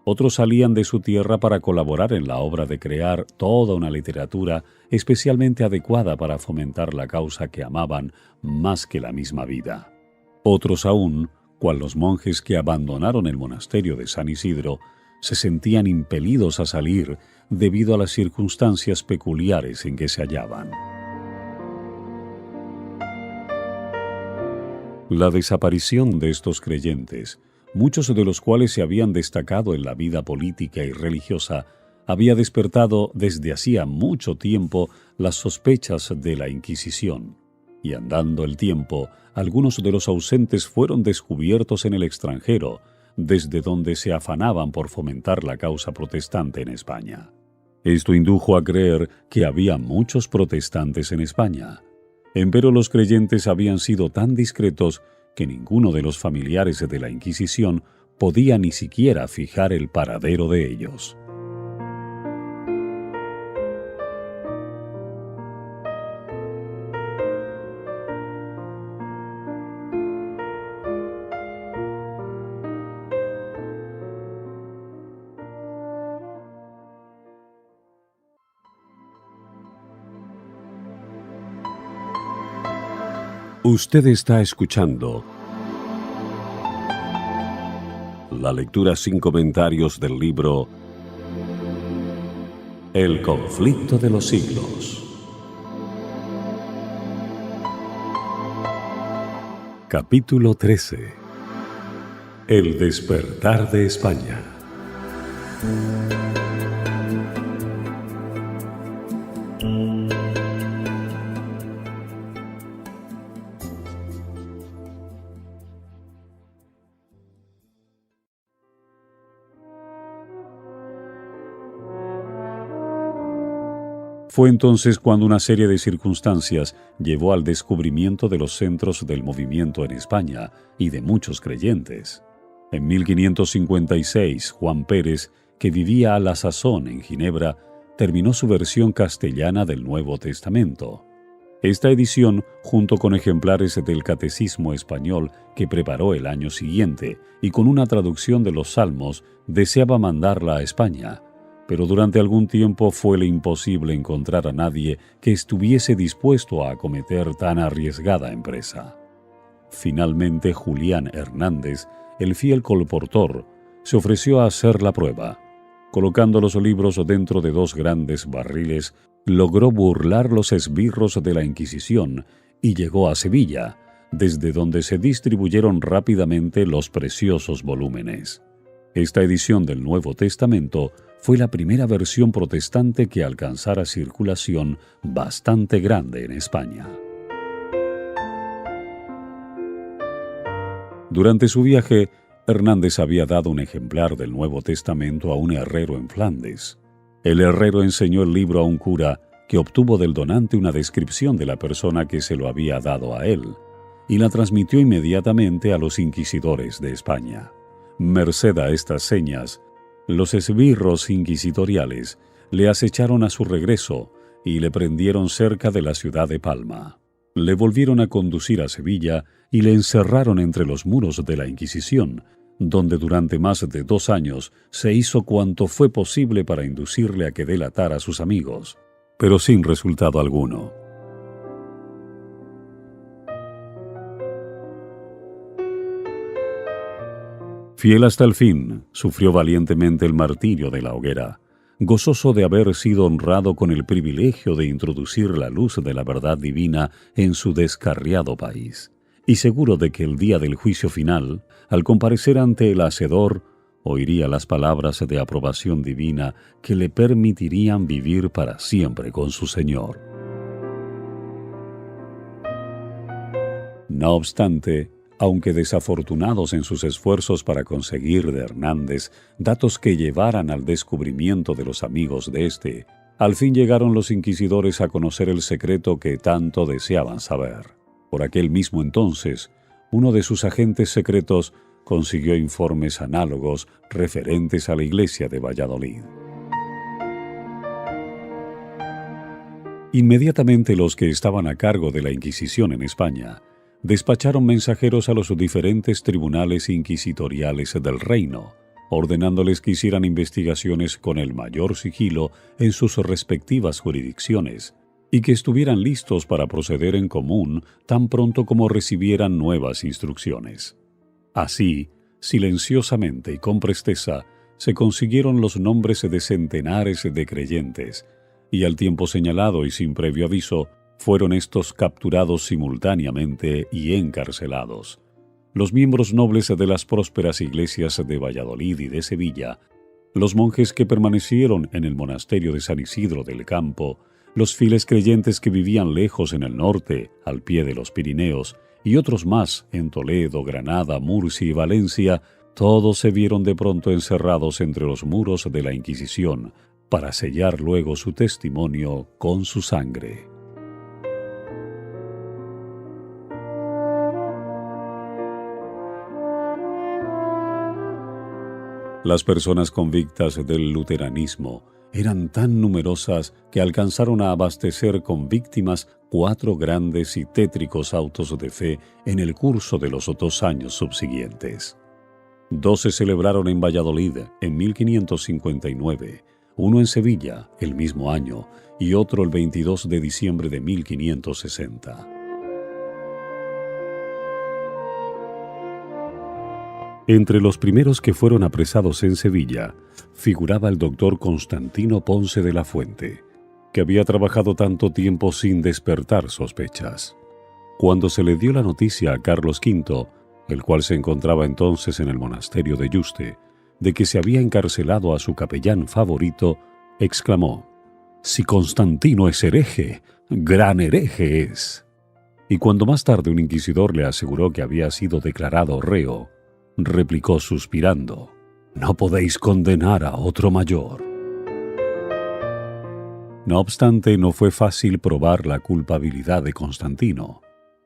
Otros salían de su tierra para colaborar en la obra de crear toda una literatura especialmente adecuada para fomentar la causa que amaban más que la misma vida. Otros aún, cual los monjes que abandonaron el monasterio de San Isidro, se sentían impelidos a salir debido a las circunstancias peculiares en que se hallaban. La desaparición de estos creyentes, muchos de los cuales se habían destacado en la vida política y religiosa, había despertado desde hacía mucho tiempo las sospechas de la Inquisición, y andando el tiempo, algunos de los ausentes fueron descubiertos en el extranjero, desde donde se afanaban por fomentar la causa protestante en España. Esto indujo a creer que había muchos protestantes en España. Empero los creyentes habían sido tan discretos que ninguno de los familiares de la Inquisición podía ni siquiera fijar el paradero de ellos. Usted está escuchando la lectura sin comentarios del libro El conflicto de los siglos. Capítulo 13. El despertar de España. Fue entonces cuando una serie de circunstancias llevó al descubrimiento de los centros del movimiento en España y de muchos creyentes. En 1556, Juan Pérez, que vivía a la sazón en Ginebra, terminó su versión castellana del Nuevo Testamento. Esta edición, junto con ejemplares del Catecismo español que preparó el año siguiente y con una traducción de los Salmos, deseaba mandarla a España, pero durante algún tiempo fuele imposible encontrar a nadie que estuviese dispuesto a acometer tan arriesgada empresa. Finalmente, Julián Hernández, el fiel colportor, se ofreció a hacer la prueba. Colocando los libros dentro de 2 grandes barriles, logró burlar los esbirros de la Inquisición y llegó a Sevilla, desde donde se distribuyeron rápidamente los preciosos volúmenes. Esta edición del Nuevo Testamento fue la primera versión protestante que alcanzara circulación bastante grande en España. Durante su viaje, Hernández había dado un ejemplar del Nuevo Testamento a un herrero en Flandes. El herrero enseñó el libro a un cura que obtuvo del donante una descripción de la persona que se lo había dado a él y la transmitió inmediatamente a los inquisidores de España. Merced a estas señas, los esbirros inquisitoriales le acecharon a su regreso y le prendieron cerca de la ciudad de Palma. Le volvieron a conducir a Sevilla y le encerraron entre los muros de la Inquisición, donde durante más de 2 años se hizo cuanto fue posible para inducirle a que delatara a sus amigos, pero sin resultado alguno. Fiel hasta el fin, sufrió valientemente el martirio de la hoguera, gozoso de haber sido honrado con el privilegio de introducir la luz de la verdad divina en su descarriado país, y seguro de que el día del juicio final, al comparecer ante el Hacedor, oiría las palabras de aprobación divina que le permitirían vivir para siempre con su Señor. No obstante, aunque desafortunados en sus esfuerzos para conseguir de Hernández datos que llevaran al descubrimiento de los amigos de éste, al fin llegaron los inquisidores a conocer el secreto que tanto deseaban saber. Por aquel mismo entonces, uno de sus agentes secretos consiguió informes análogos referentes a la iglesia de Valladolid. Inmediatamente los que estaban a cargo de la Inquisición en España despacharon mensajeros a los diferentes tribunales inquisitoriales del reino, ordenándoles que hicieran investigaciones con el mayor sigilo en sus respectivas jurisdicciones y que estuvieran listos para proceder en común tan pronto como recibieran nuevas instrucciones. Así, silenciosamente y con presteza, se consiguieron los nombres de centenares de creyentes, y al tiempo señalado y sin previo aviso, fueron estos capturados simultáneamente y encarcelados. Los miembros nobles de las prósperas iglesias de Valladolid y de Sevilla, los monjes que permanecieron en el monasterio de San Isidro del Campo, los fieles creyentes que vivían lejos en el norte, al pie de los Pirineos, y otros más en Toledo, Granada, Murcia y Valencia, todos se vieron de pronto encerrados entre los muros de la Inquisición, para sellar luego su testimonio con su sangre. Las personas convictas del luteranismo eran tan numerosas que alcanzaron a abastecer con víctimas 4 grandes y tétricos autos de fe en el curso de los 2 años subsiguientes. 2 se celebraron en Valladolid en 1559, uno en Sevilla el mismo año y otro el 22 de diciembre de 1560. Entre los primeros que fueron apresados en Sevilla figuraba el doctor Constantino Ponce de la Fuente, que había trabajado tanto tiempo sin despertar sospechas. Cuando se le dio la noticia a Carlos V, el cual se encontraba entonces en el monasterio de Yuste, de que se había encarcelado a su capellán favorito, exclamó: «Si Constantino es hereje, gran hereje es». Y cuando más tarde un inquisidor le aseguró que había sido declarado reo, replicó suspirando: «No podéis condenar a otro mayor». No obstante, no fue fácil probar la culpabilidad de Constantino.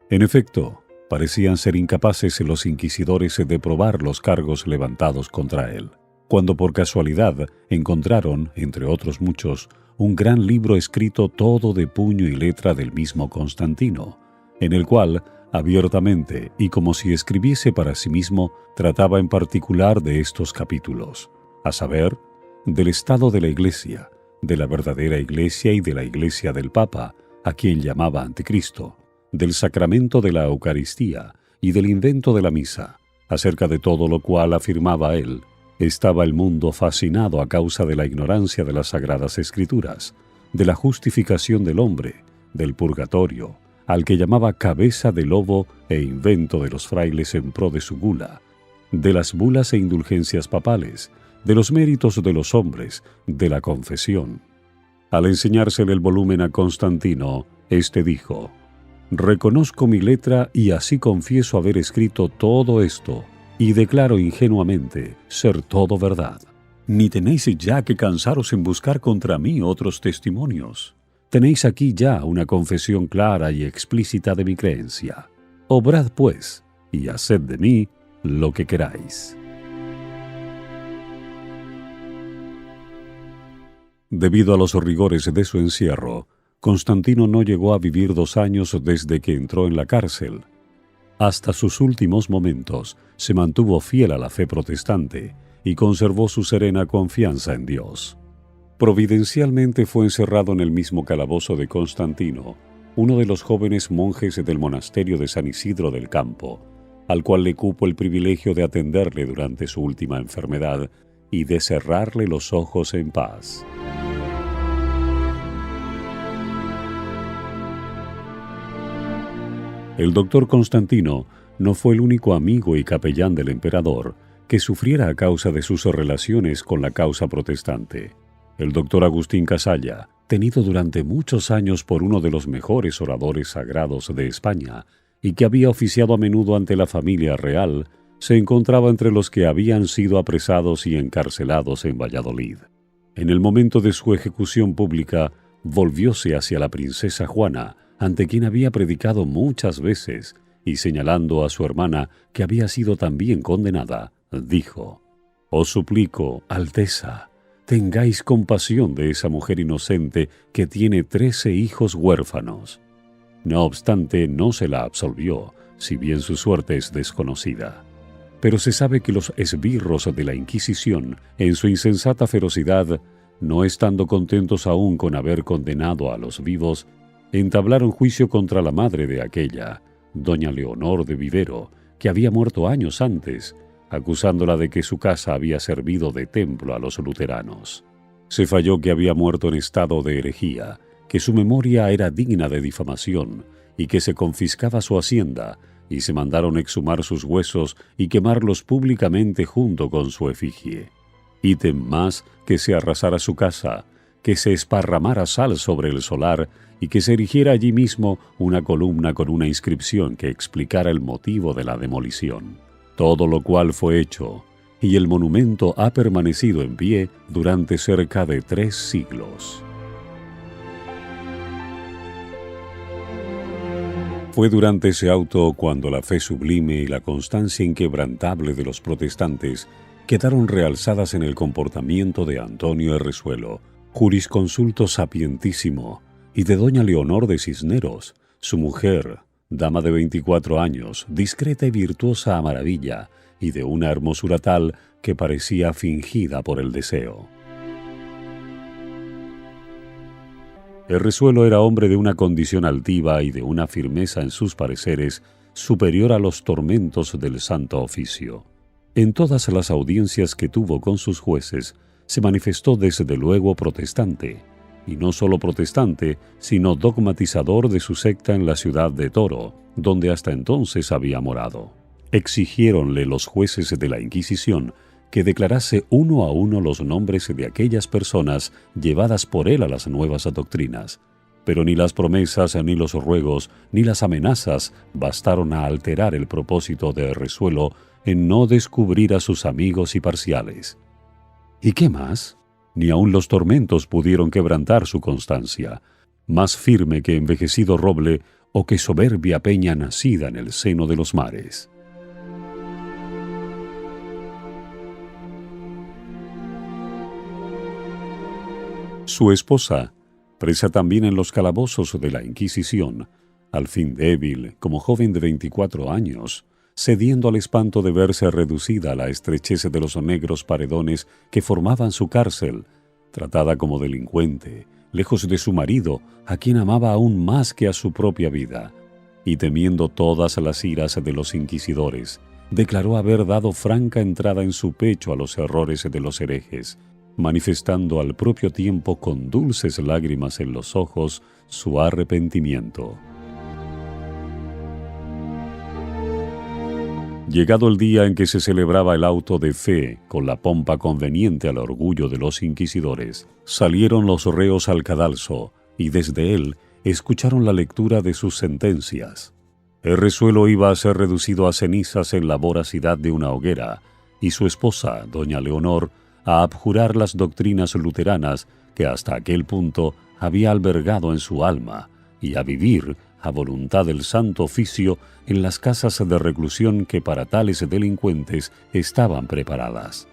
En efecto, parecían ser incapaces los inquisidores de probar los cargos levantados contra él, cuando por casualidad encontraron, entre otros muchos, un gran libro escrito todo de puño y letra del mismo Constantino, en el cual, abiertamente y como si escribiese para sí mismo, trataba en particular de estos capítulos, a saber, del estado de la Iglesia, de la verdadera Iglesia y de la Iglesia del Papa, a quien llamaba Anticristo, del sacramento de la Eucaristía y del invento de la misa, acerca de todo lo cual, afirmaba él, estaba el mundo fascinado a causa de la ignorancia de las Sagradas Escrituras, de la justificación del hombre, del purgatorio, al que llamaba cabeza de lobo e invento de los frailes en pro de su gula, de las bulas e indulgencias papales, de los méritos de los hombres, de la confesión. Al enseñársele el volumen a Constantino, éste dijo: «Reconozco mi letra y así confieso haber escrito todo esto, y declaro ingenuamente ser todo verdad. Ni tenéis ya que cansaros en buscar contra mí otros testimonios. Tenéis aquí ya una confesión clara y explícita de mi creencia. Obrad, pues, y haced de mí lo que queráis». Debido a los rigores de su encierro, Constantino no llegó a vivir 2 años desde que entró en la cárcel. Hasta sus últimos momentos se mantuvo fiel a la fe protestante y conservó su serena confianza en Dios. Providencialmente fue encerrado en el mismo calabozo de Constantino, uno de los jóvenes monjes del monasterio de San Isidro del Campo, al cual le cupo el privilegio de atenderle durante su última enfermedad y de cerrarle los ojos en paz. El doctor Constantino no fue el único amigo y capellán del emperador que sufriera a causa de sus relaciones con la causa protestante. El doctor Agustín Casalla, tenido durante muchos años por uno de los mejores oradores sagrados de España y que había oficiado a menudo ante la familia real, se encontraba entre los que habían sido apresados y encarcelados en Valladolid. En el momento de su ejecución pública, volvióse hacia la princesa Juana, ante quien había predicado muchas veces, y señalando a su hermana, que había sido también condenada, dijo: «Os suplico, Alteza, tengáis compasión de esa mujer inocente que tiene 13 hijos huérfanos». No obstante, no se la absolvió, si bien su suerte es desconocida. Pero se sabe que los esbirros de la Inquisición, en su insensata ferocidad, no estando contentos aún con haber condenado a los vivos, entablaron juicio contra la madre de aquella, doña Leonor de Vivero, que había muerto años antes, acusándola de que su casa había servido de templo a los luteranos. Se falló que había muerto en estado de herejía, que su memoria era digna de difamación y que se confiscaba su hacienda, y se mandaron exhumar sus huesos y quemarlos públicamente junto con su efigie. Ítem más que se arrasara su casa, que se esparramara sal sobre el solar y que se erigiera allí mismo una columna con una inscripción que explicara el motivo de la demolición. Todo lo cual fue hecho, y el monumento ha permanecido en pie durante cerca de 3 siglos. Fue durante ese auto cuando la fe sublime y la constancia inquebrantable de los protestantes quedaron realzadas en el comportamiento de Antonio Erresuelo, jurisconsulto sapientísimo, y de doña Leonor de Cisneros, su mujer, dama de 24 años, discreta y virtuosa a maravilla, y de una hermosura tal que parecía fingida por el deseo. Erresuelo era hombre de una condición altiva y de una firmeza en sus pareceres superior a los tormentos del santo oficio. En todas las audiencias que tuvo con sus jueces, se manifestó desde luego protestante, y no solo protestante, sino dogmatizador de su secta en la ciudad de Toro, donde hasta entonces había morado. Exigiéronle los jueces de la Inquisición que declarase uno a uno los nombres de aquellas personas llevadas por él a las nuevas doctrinas. Pero ni las promesas, ni los ruegos, ni las amenazas bastaron a alterar el propósito de Errezuelo en no descubrir a sus amigos y parciales. ¿Y qué más? Ni aun los tormentos pudieron quebrantar su constancia, más firme que envejecido roble o que soberbia peña nacida en el seno de los mares. Su esposa, presa también en los calabozos de la Inquisición, al fin débil, como joven de 24 años, cediendo al espanto de verse reducida a la estrechez de los negros paredones que formaban su cárcel, tratada como delincuente, lejos de su marido, a quien amaba aún más que a su propia vida, y temiendo todas las iras de los inquisidores, declaró haber dado franca entrada en su pecho a los errores de los herejes, manifestando al propio tiempo con dulces lágrimas en los ojos su arrepentimiento. Llegado el día en que se celebraba el auto de fe con la pompa conveniente al orgullo de los inquisidores, salieron los reos al cadalso y desde él escucharon la lectura de sus sentencias. Errezuelo iba a ser reducido a cenizas en la voracidad de una hoguera y su esposa, doña Leonor, a abjurar las doctrinas luteranas que hasta aquel punto había albergado en su alma y a vivir a voluntad del santo oficio en las casas de reclusión que para tales delincuentes estaban preparadas.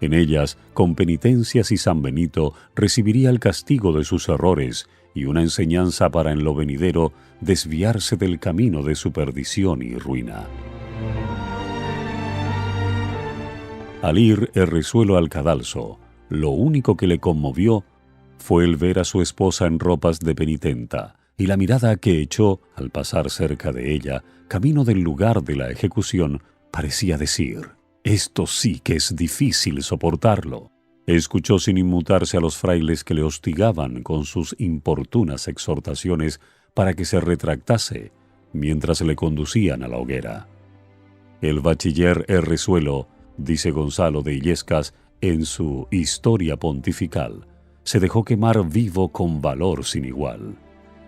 En ellas, con penitencias y San Benito, recibiría el castigo de sus errores y una enseñanza para en lo venidero desviarse del camino de su perdición y ruina. Al ir Errezuelo al cadalso, lo único que le conmovió fue el ver a su esposa en ropas de penitenta y la mirada que echó al pasar cerca de ella, camino del lugar de la ejecución, parecía decir: «Esto sí que es difícil soportarlo». Escuchó sin inmutarse a los frailes que le hostigaban con sus importunas exhortaciones para que se retractase, mientras le conducían a la hoguera. El bachiller Errezuelo, dice Gonzalo de Illescas en su Historia Pontifical, se dejó quemar vivo con valor sin igual.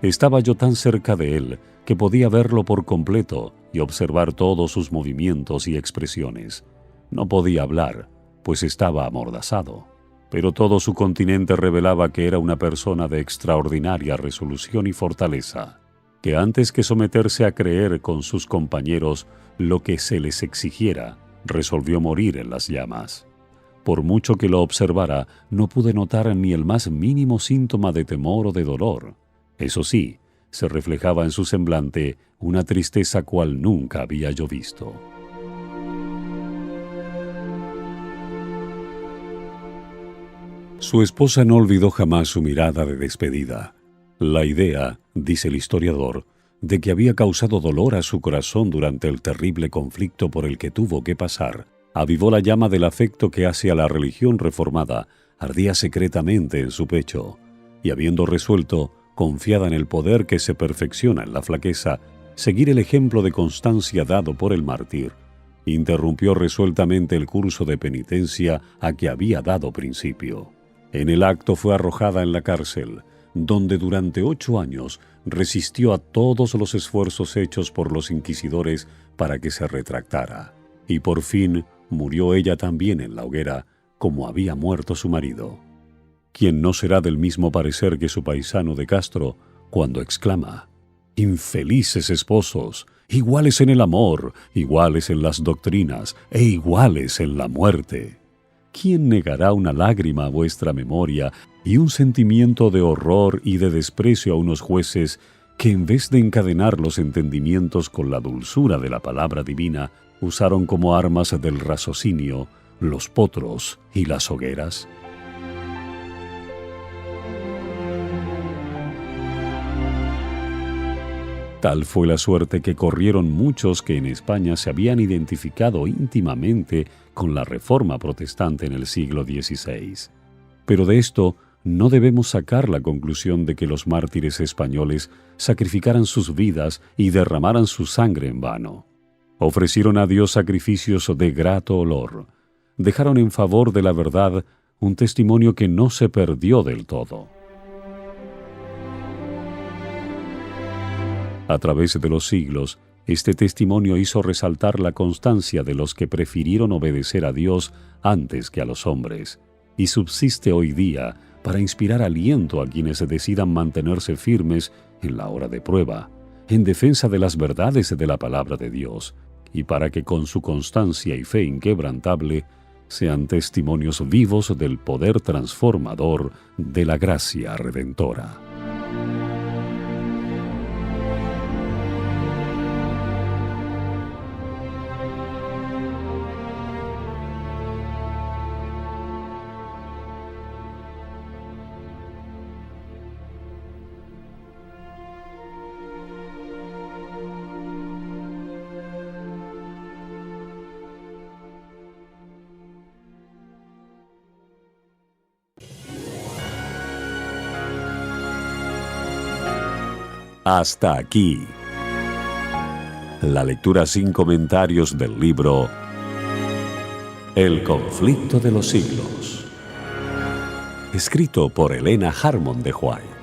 Estaba yo tan cerca de él que podía verlo por completo y observar todos sus movimientos y expresiones. No podía hablar, pues estaba amordazado, pero todo su continente revelaba que era una persona de extraordinaria resolución y fortaleza, que antes que someterse a creer con sus compañeros lo que se les exigiera, resolvió morir en las llamas. Por mucho que lo observara, no pude notar ni el más mínimo síntoma de temor o de dolor. Eso sí, se reflejaba en su semblante una tristeza cual nunca había yo visto. Su esposa no olvidó jamás su mirada de despedida. La idea, dice el historiador, de que había causado dolor a su corazón durante el terrible conflicto por el que tuvo que pasar, avivó la llama del afecto que hacia la religión reformada ardía secretamente en su pecho, y habiendo resuelto, confiada en el poder que se perfecciona en la flaqueza, seguir el ejemplo de constancia dado por el mártir, interrumpió resueltamente el curso de penitencia a que había dado principio. En el acto fue arrojada en la cárcel, donde durante 8 años resistió a todos los esfuerzos hechos por los inquisidores para que se retractara, y por fin murió ella también en la hoguera, como había muerto su marido. Quien no será del mismo parecer que su paisano de Castro, cuando exclama: «Infelices esposos, iguales en el amor, iguales en las doctrinas e iguales en la muerte». ¿Quién negará una lágrima a vuestra memoria y un sentimiento de horror y de desprecio a unos jueces que, en vez de encadenar los entendimientos con la dulzura de la palabra divina, usaron como armas del raciocinio los potros y las hogueras? Tal fue la suerte que corrieron muchos que en España se habían identificado íntimamente con la Reforma Protestante en el siglo XVI. Pero de esto no debemos sacar la conclusión de que los mártires españoles sacrificaran sus vidas y derramaran su sangre en vano. Ofrecieron a Dios sacrificios de grato olor. Dejaron en favor de la verdad un testimonio que no se perdió del todo. A través de los siglos, este testimonio hizo resaltar la constancia de los que prefirieron obedecer a Dios antes que a los hombres, y subsiste hoy día para inspirar aliento a quienes decidan mantenerse firmes en la hora de prueba, en defensa de las verdades de la palabra de Dios, y para que con su constancia y fe inquebrantable sean testimonios vivos del poder transformador de la gracia redentora. Hasta aquí la lectura sin comentarios del libro El conflicto de los siglos, escrito por Helena Harmon de White.